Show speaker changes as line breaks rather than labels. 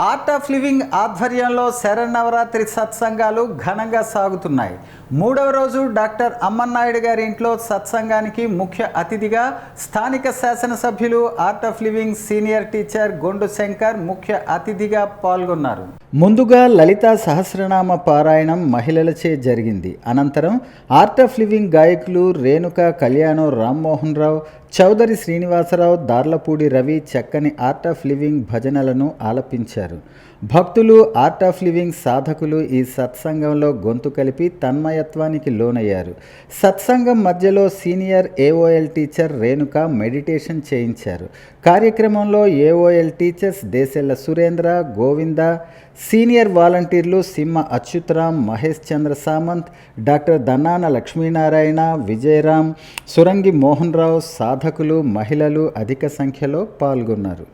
Art of living ఆధ్వర్యంలో శరన్నవరాత్రి సత్సంగాలు ఘనంగా సాగుతున్నాయి. 3వ రోజు డాక్టర్ అమ్మన్నాయుడు గారి ఇంట్లో సత్సంగానికి ముఖ్య అతిథిగా స్థానిక శాసనసభ్యులు art of living senior teacher Gondu Shankar ముఖ్య అతిథిగా పాల్గొన్నారు. ముందుగా లలిత సహస్రనామ పారాయణం మహిళలచే జరిగింది. అనంతరం ఆర్ట్ ఆఫ్ లివింగ్ గాయకులు రేణుక కళ్యాణం, రామ్మోహన్ రావు, చౌదరి శ్రీనివాసరావు, దార్లపూడి రవి చక్కని ఆర్ట్ ఆఫ్ లివింగ్ భజనలను ఆలపించారు. భక్తులు, ఆర్ట్ ఆఫ్ లివింగ్ సాధకులు ఈ సత్సంగంలో గొంతు కలిపి తన్మయత్వానికి లోనయ్యారు. సత్సంగం మధ్యలో senior AOL teacher Renuka meditation చేయించారు. కార్యక్రమంలో AOL teachers Deshella Surendra, Govinda, senior వాలంటీర్లు సింహ అచ్యుతరాం, మహేష్ చంద్ర సామంత్, డాక్టర్ దన్నాన లక్ష్మీనారాయణ, విజయరాం, సురంగి మోహన్ రావు, సాధకులు, మహిళలు అధిక సంఖ్యలో పాల్గొన్నారు.